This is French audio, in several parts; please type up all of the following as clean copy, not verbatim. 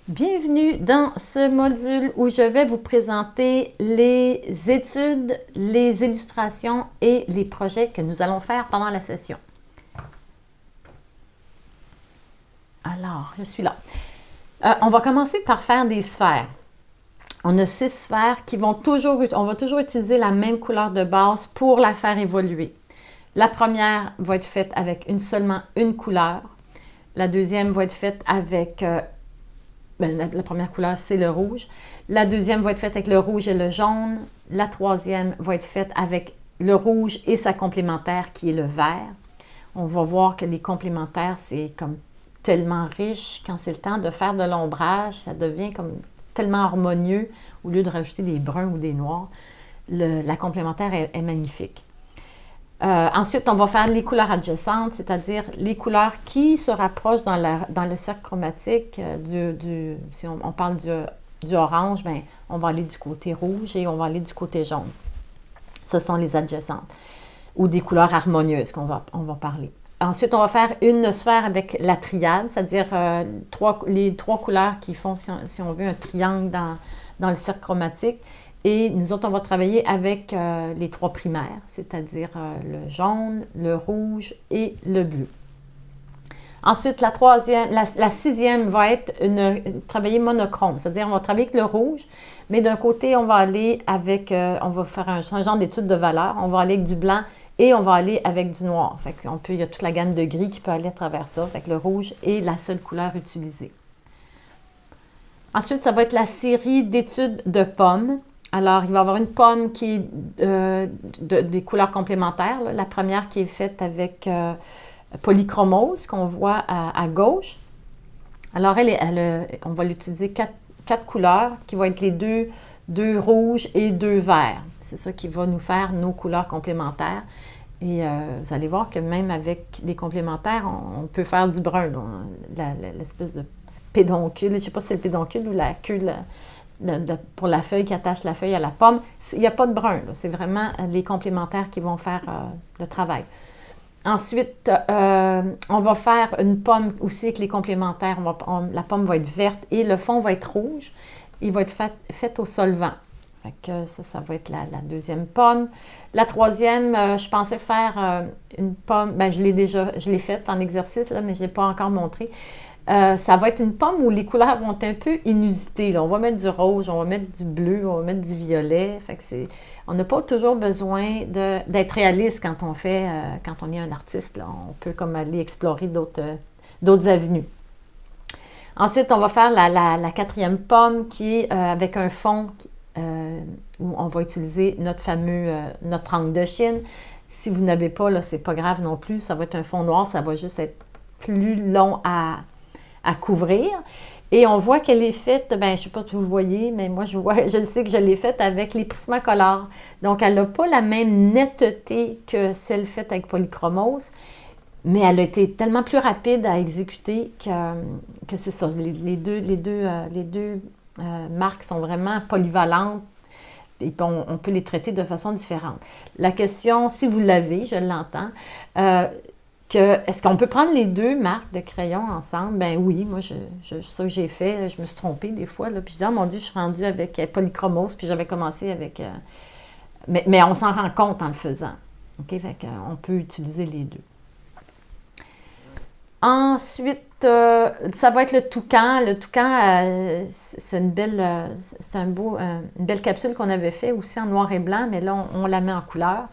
Bienvenue dans ce module où je vais vous présenter les études, les illustrations et les projets que nous allons faire pendant la session. Alors, je suis là. On va commencer par faire des sphères. On a 6 sphères qui vont on va toujours utiliser la même couleur de base pour la faire évoluer. La première va être faite avec seulement une couleur. La deuxième va être faite avec la première couleur, c'est le rouge. La deuxième va être faite avec le rouge et le jaune. La troisième va être faite avec le rouge et sa complémentaire qui est le vert. On va voir que les complémentaires, c'est comme tellement riche. Quand c'est le temps de faire de l'ombrage, ça devient comme tellement harmonieux au lieu de rajouter des bruns ou des noirs. La complémentaire est magnifique. Ensuite, on va faire les couleurs adjacentes, c'est-à-dire les couleurs qui se rapprochent dans le cercle chromatique. Si on parle du orange, bien, on va aller du côté rouge et on va aller du côté jaune. Ce sont les adjacentes ou des couleurs harmonieuses on va parler. Ensuite, on va faire une sphère avec la triade, c'est-à-dire les 3 couleurs qui font, si on veut, un triangle dans le cercle chromatique. Et nous autres, on va travailler avec les 3 primaires, c'est-à-dire le jaune, le rouge et le bleu. Ensuite, la 6e va être travailler monochrome, c'est-à-dire on va travailler avec le rouge, mais d'un côté, on va aller avec, on va faire un genre d'étude de valeur, on va aller avec du blanc et on va aller avec du noir. Fait il y a toute la gamme de gris qui peut aller à travers ça. Fait que le rouge est la seule couleur utilisée. Ensuite, ça va être la série d'études de pommes. Alors, il va y avoir une pomme qui est des couleurs complémentaires. Là. La première qui est faite avec polychromose, qu'on voit à gauche. Alors, on va l'utiliser 4 couleurs, qui vont être les deux rouges et 2 verts. C'est ça qui va nous faire nos couleurs complémentaires. Et vous allez voir que même avec des complémentaires, on peut faire du brun. L'espèce de pédoncule, je ne sais pas si c'est le pédoncule ou la queue pour la feuille qui attache la feuille à la pomme. Il n'y a pas de brun, c'est vraiment les complémentaires qui vont faire le travail. Ensuite, on va faire une pomme aussi avec les complémentaires. La pomme va être verte et le fond va être rouge. Il va être fait au solvant. Fait que ça va être la deuxième pomme. La troisième, je pensais faire une pomme, je l'ai faite en exercice, là, mais je ne l'ai pas encore montré. Ça va être une pomme où les couleurs vont être un peu inusitées. Là. On va mettre du rouge, on va mettre du bleu, on va mettre du violet. Fait que on n'a pas toujours besoin d'être réaliste quand on est un artiste. Là. On peut comme aller explorer d'autres avenues. Ensuite, on va faire la 4e pomme qui est avec un fond où on va utiliser notre angle de Chine. Si vous n'avez pas, là, c'est pas grave non plus. Ça va être un fond noir, ça va juste être plus long à couvrir. Et on voit qu'elle est faite, je ne sais pas si vous le voyez, mais moi, je sais que je l'ai faite avec les Prismacolor. Donc, elle n'a pas la même netteté que celle faite avec polychromose, mais elle a été tellement plus rapide à exécuter que c'est ça. Les deux marques sont vraiment polyvalentes et on peut les traiter de façon différente. La question, si vous l'avez, je l'entends, est-ce qu'on peut prendre les 2 marques de crayon ensemble? Ben oui, moi, c'est ça que j'ai fait. Je me suis trompée des fois. Là, puis je dis, oh mon Dieu, je suis rendue avec polychromose, puis j'avais commencé avec... mais on s'en rend compte en le faisant. OK? Fait qu'on peut utiliser les 2. Ensuite, ça va être le toucan. Le toucan, c'est une belle capsule qu'on avait fait aussi en noir et blanc, mais là, on la met en couleur.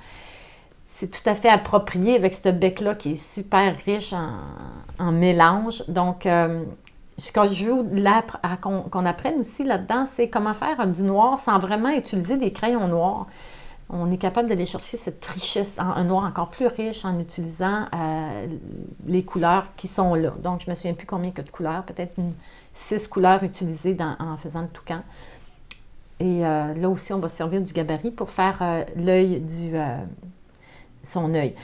C'est tout à fait approprié avec ce bec-là qui est super riche en mélange. Donc, ce que je veux qu'on apprenne aussi là-dedans, c'est comment faire du noir sans vraiment utiliser des crayons noirs. On est capable d'aller chercher cette richesse, un noir encore plus riche en utilisant les couleurs qui sont là. Donc, je ne me souviens plus combien que de couleurs, peut-être 6 couleurs utilisées en faisant le toucan. Et là aussi, on va servir du gabarit pour faire l'œil son œil.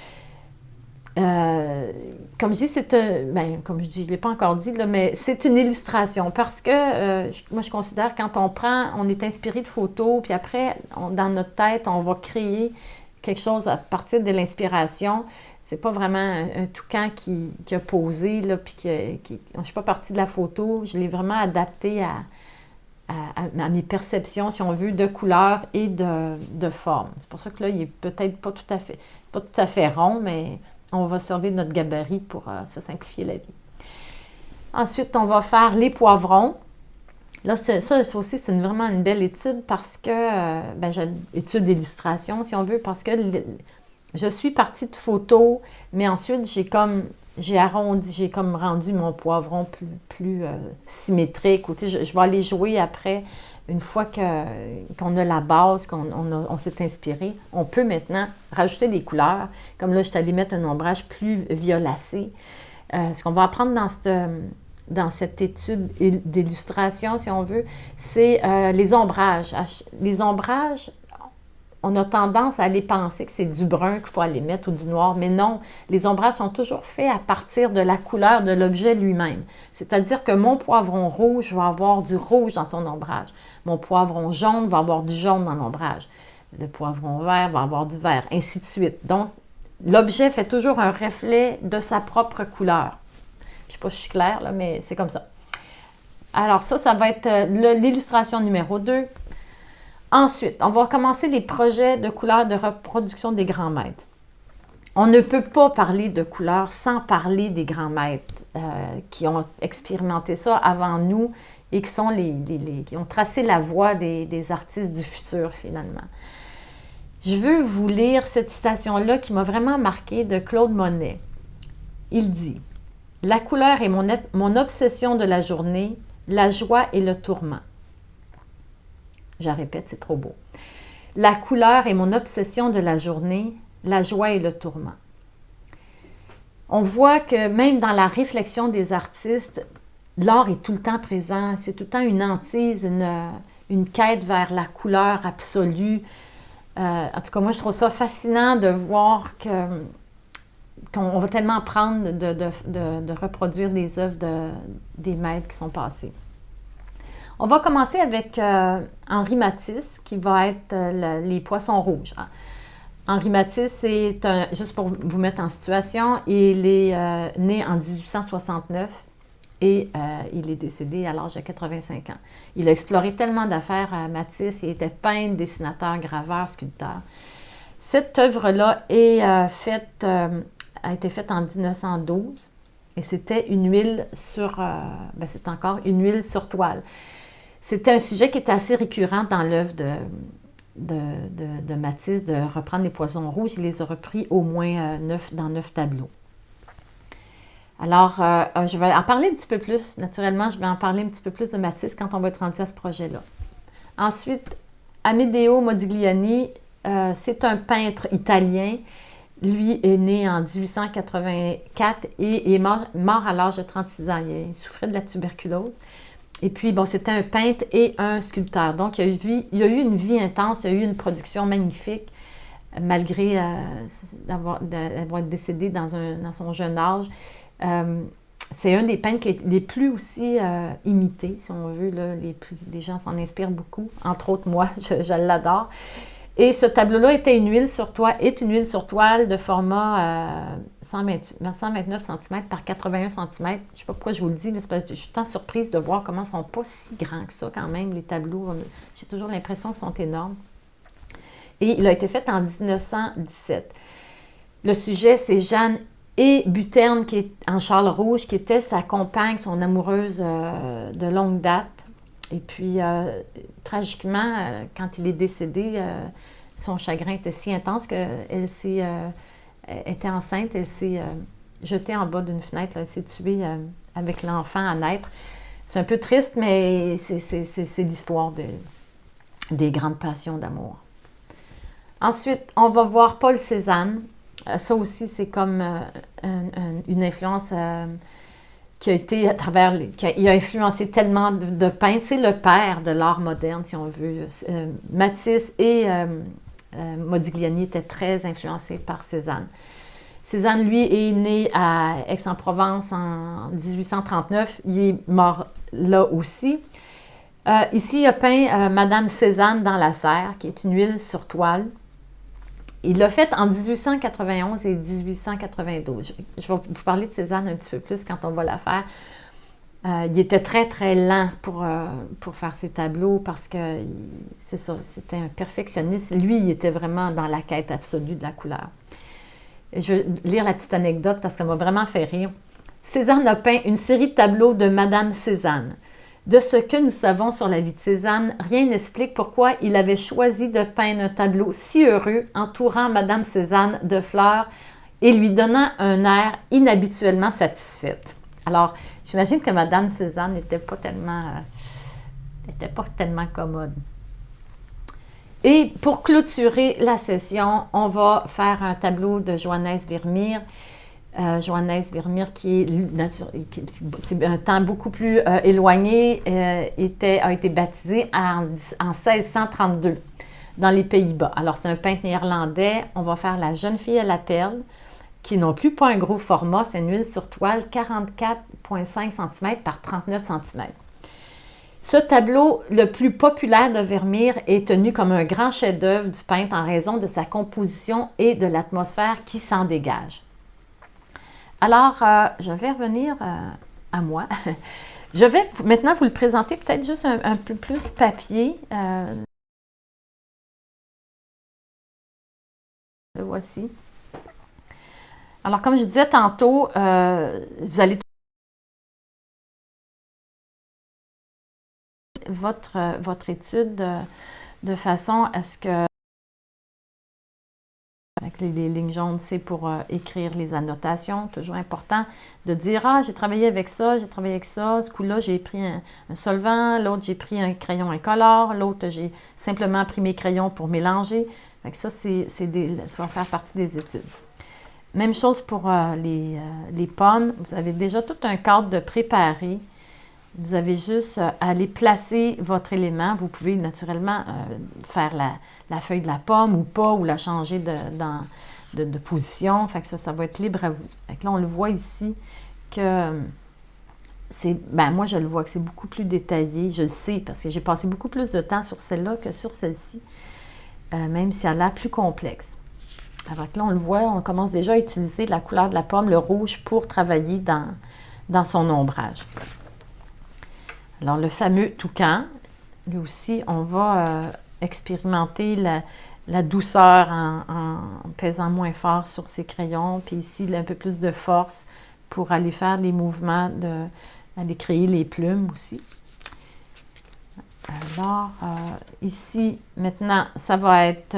Comme je dis, comme je dis, je ne l'ai pas encore dit, là, mais c'est une illustration parce que moi, je considère quand on est inspiré de photos, puis après, dans notre tête, on va créer quelque chose à partir de l'inspiration. C'est pas vraiment un toucan qui a posé, là, puis je ne suis pas partie de la photo. Je l'ai vraiment adapté à mes perceptions, si on veut, de couleur et de forme. C'est pour ça que là, il est peut-être pas tout à fait rond, mais on va servir notre gabarit pour se simplifier la vie. Ensuite, on va faire les poivrons. Là, ça aussi, c'est vraiment une belle étude parce que, étude d'illustration, si on veut, parce que je suis partie de photos, mais ensuite, j'ai arrondi, j'ai comme rendu mon poivron plus symétrique. Je vais aller jouer après, une fois qu'on a la base, qu'on s'est inspiré. On peut maintenant rajouter des couleurs. Comme là, je suis allée mettre un ombrage plus violacé. Ce qu'on va apprendre dans cette étude d'illustration, si on veut, c'est les ombrages. Les ombrages, on a tendance à aller penser que c'est du brun qu'il faut aller mettre ou du noir, mais non, les ombrages sont toujours faits à partir de la couleur de l'objet lui-même. C'est-à-dire que mon poivron rouge va avoir du rouge dans son ombrage. Mon poivron jaune va avoir du jaune dans l'ombrage. Le poivron vert va avoir du vert, ainsi de suite. Donc, l'objet fait toujours un reflet de sa propre couleur. Je ne sais pas si je suis claire, là, mais c'est comme ça. Alors ça va être l'illustration numéro 2. Ensuite, on va commencer les projets de couleurs de reproduction des grands maîtres. On ne peut pas parler de couleurs sans parler des grands maîtres qui ont expérimenté ça avant nous et qui sont qui ont tracé la voie des artistes du futur, finalement. Je veux vous lire cette citation-là qui m'a vraiment marquée de Claude Monet. Il dit « La couleur est mon obsession de la journée, la joie et le tourment. » Je répète, c'est trop beau. « La couleur est mon obsession de la journée, la joie et le tourment. » On voit que même dans la réflexion des artistes, l'art est tout le temps présent. C'est tout le temps une hantise, une quête vers la couleur absolue. En tout cas, moi, je trouve ça fascinant de voir qu'on va tellement apprendre de reproduire des œuvres des maîtres qui sont passés. On va commencer avec Henri Matisse, qui va être les poissons rouges. Henri Matisse, juste pour vous mettre en situation, il est né en 1869 et il est décédé à l'âge de 85 ans. Il a exploré tellement d'affaires à Matisse. Il était peintre, dessinateur, graveur, sculpteur. Cette œuvre-là a été faite en 1912 et c'était une huile c'est encore une huile sur toile. C'était un sujet qui était assez récurrent dans l'œuvre de Matisse, de reprendre les poissons rouges. Il les a repris au moins dans 9 tableaux. Alors, je vais en parler un petit peu plus. Naturellement, je vais en parler un petit peu plus de Matisse quand on va être rendu à ce projet-là. Ensuite, Amedeo Modigliani, c'est un peintre italien. Lui est né en 1884 et est mort à l'âge de 36 ans. Il souffrait de la tuberculose. Et puis, c'était un peintre et un sculpteur. Donc, il a eu une vie intense, il a eu une production magnifique, malgré d'avoir décédé dans son jeune âge. C'est un des peintres les plus aussi imités, si on veut. Là, les gens s'en inspirent beaucoup, entre autres moi, je l'adore. Et ce tableau-là est une huile sur toile de format 129 cm par 81 cm. Je ne sais pas pourquoi je vous le dis, mais c'est parce que je suis tant surprise de voir comment ils ne sont pas si grands que ça quand même, les tableaux. J'ai toujours l'impression qu'ils sont énormes. Et il a été fait en 1917. Le sujet, c'est Jeanne et Buterne, qui est en châle rouge, qui était sa compagne, son amoureuse de longue date. Et puis, tragiquement, quand il est décédé, son chagrin était si intense qu'elle était enceinte, elle s'est jetée en bas d'une fenêtre, elle s'est tuée avec l'enfant à naître. C'est un peu triste, mais c'est l'histoire des grandes passions d'amour. Ensuite, on va voir Paul Cézanne. Ça aussi, c'est comme une influence qui a été il a influencé tellement de peintres. C'est le père de l'art moderne, si on veut. Matisse et Modigliani étaient très influencés par Cézanne. Cézanne, lui, est né à Aix-en-Provence en 1839. Il est mort là aussi. Ici, il a peint Madame Cézanne dans la serre, qui est une huile sur toile. Il l'a fait en 1891 et 1892. Je vais vous parler de Cézanne un petit peu plus quand on va la faire. Il était très, très lent pour faire ses tableaux parce que, c'est ça, c'était un perfectionniste. Lui, il était vraiment dans la quête absolue de la couleur. Je vais lire la petite anecdote parce qu'elle m'a vraiment fait rire. Cézanne a peint une série de tableaux de Madame Cézanne. De ce que nous savons sur la vie de Cézanne, rien n'explique pourquoi il avait choisi de peindre un tableau si heureux entourant Madame Cézanne de fleurs et lui donnant un air inhabituellement satisfaite. Alors, j'imagine que Madame Cézanne n'était pas tellement commode. Et pour clôturer la session, on va faire un tableau de Johannes Vermeer. Johannes Vermeer, c'est un temps beaucoup plus éloigné, a été baptisé en 1632 dans les Pays-Bas. Alors, c'est un peintre néerlandais. On va faire La jeune fille à la perle, qui non plus pas un gros format, c'est une huile sur toile, 44,5 cm par 39 cm. Ce tableau, le plus populaire de Vermeer, est tenu comme un grand chef-d'œuvre du peintre en raison de sa composition et de l'atmosphère qui s'en dégage. Alors, je vais revenir à moi. Je vais maintenant vous le présenter peut-être juste un peu plus papier. Le voici. Alors, comme je disais tantôt, vous allez votre étude de façon à ce que avec les lignes jaunes, c'est pour écrire les annotations. Toujours important de dire « Ah, j'ai travaillé avec ça, j'ai travaillé avec ça. Ce coup-là, j'ai pris un solvant. L'autre, j'ai pris un crayon incolore. L'autre, j'ai simplement pris mes crayons pour mélanger. » Ça, ça va faire partie des études. Même chose pour les pommes. Vous avez déjà tout un cadre de préparé. Vous avez juste à aller placer votre élément. Vous pouvez naturellement faire la feuille de la pomme ou pas, ou la changer de position. Fait que ça va être libre à vous. Fait que là, on le voit ici que moi, je le vois que c'est beaucoup plus détaillé. Je le sais parce que j'ai passé beaucoup plus de temps sur celle-là que sur celle-ci, même si elle a l'air plus complexe. Alors que là, on le voit, on commence déjà à utiliser la couleur de la pomme, le rouge, pour travailler dans son ombrage. Alors, le fameux toucan, lui aussi, on va expérimenter la douceur en pesant moins fort sur ses crayons, puis ici, un peu plus de force pour aller faire les mouvements, aller créer les plumes aussi. Alors, ici, maintenant, ça va être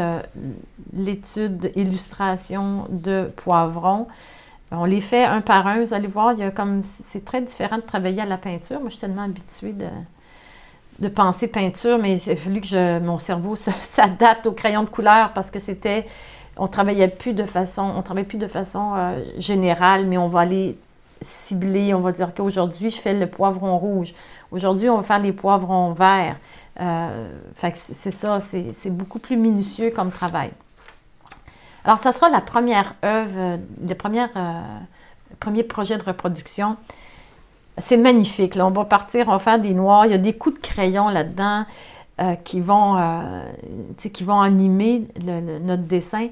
l'étude illustration de poivrons. On les fait un par un. Vous allez voir, c'est très différent de travailler à la peinture. Moi, je suis tellement habituée de penser peinture, mais il a fallu que mon cerveau s'adapte au crayon de couleur parce que on travaillait plus de façon générale, mais on va aller cibler, on va dire qu'aujourd'hui, je fais le poivron rouge. Aujourd'hui, on va faire les poivrons verts. Fait que c'est ça, c'est beaucoup plus minutieux comme travail. Alors, ça sera la première œuvre, le premier projet de reproduction. C'est magnifique. Là, on va partir, on va faire des noirs. Il y a des coups de crayon là-dedans qui vont animer notre dessin.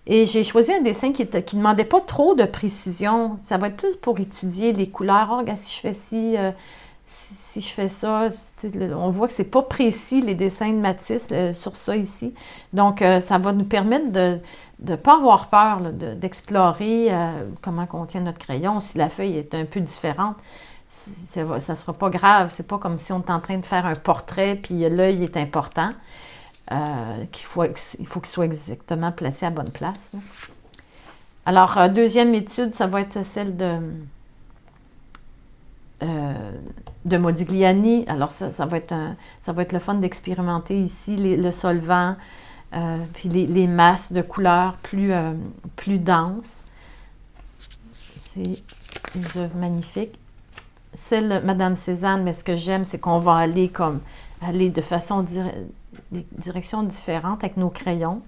Et j'ai choisi un dessin qui ne demandait pas trop de précision. Ça va être plus pour étudier les couleurs. Oh, regarde, si je fais si je fais ça, on voit que ce n'est pas précis, les dessins de Matisse sur ça ici. Donc, ça va nous permettre de ne pas avoir peur d'explorer comment contient notre crayon. Si la feuille est un peu différente, ça ne sera pas grave. C'est pas comme si on est en train de faire un portrait puis l'œil est important. Il faut qu'il soit exactement placé à la bonne place. Alors, deuxième étude, ça va être celle de Modigliani. Alors, ça va être le fun d'expérimenter ici le solvant, puis les masses de couleurs plus denses. C'est des œuvres magnifiques. Celle Madame Cézanne, mais ce que j'aime, c'est qu'on va aller de façon des directions différentes avec nos crayons.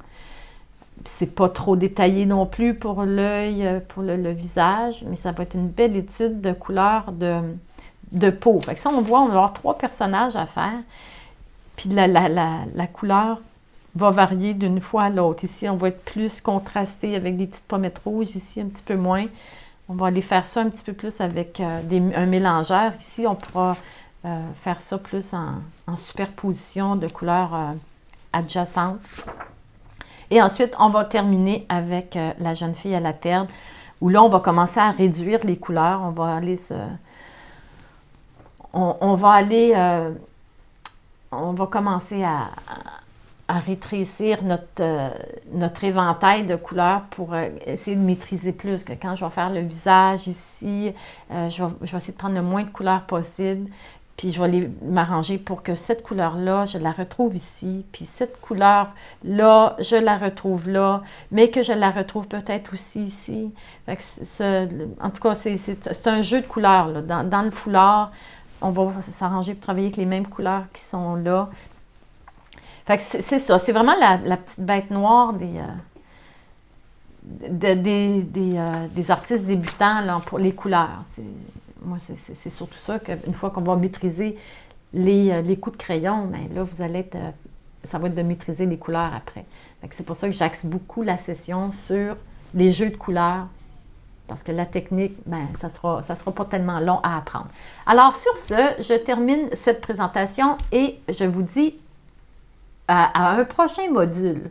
C'est pas trop détaillé non plus pour l'œil, pour le visage, mais ça va être une belle étude de couleurs de peau. Fait que ça, on va avoir 3 personnages à faire. Puis la couleur va varier d'une fois à l'autre. Ici, on va être plus contrasté avec des petites pommettes rouges, ici un petit peu moins. On va aller faire ça un petit peu plus avec un mélangeur. Ici, on pourra faire ça plus en superposition de couleurs adjacentes. Et ensuite, on va terminer avec la jeune fille à la perle, où là, on va commencer à réduire les couleurs. On va aller on va commencer à rétrécir notre éventail de couleurs pour essayer de maîtriser plus. Que quand je vais faire le visage ici, je vais essayer de prendre le moins de couleurs possible. Puis je vais m'arranger pour que cette couleur-là, je la retrouve ici. Puis cette couleur-là, je la retrouve là, mais que je la retrouve peut-être aussi ici. Fait que en tout cas, c'est un jeu de couleurs. Là. Dans le foulard, on va s'arranger pour travailler avec les mêmes couleurs qui sont là. Fait que c'est ça. C'est vraiment la petite bête noire des artistes débutants là, pour les couleurs. Moi, c'est surtout ça qu'une fois qu'on va maîtriser les coups de crayon, bien là, vous allez être, ça va être de maîtriser les couleurs après. C'est pour ça que j'axe beaucoup la session sur les jeux de couleurs, parce que la technique, bien, ça sera pas tellement long à apprendre. Alors, sur ce, je termine cette présentation et je vous dis à un prochain module.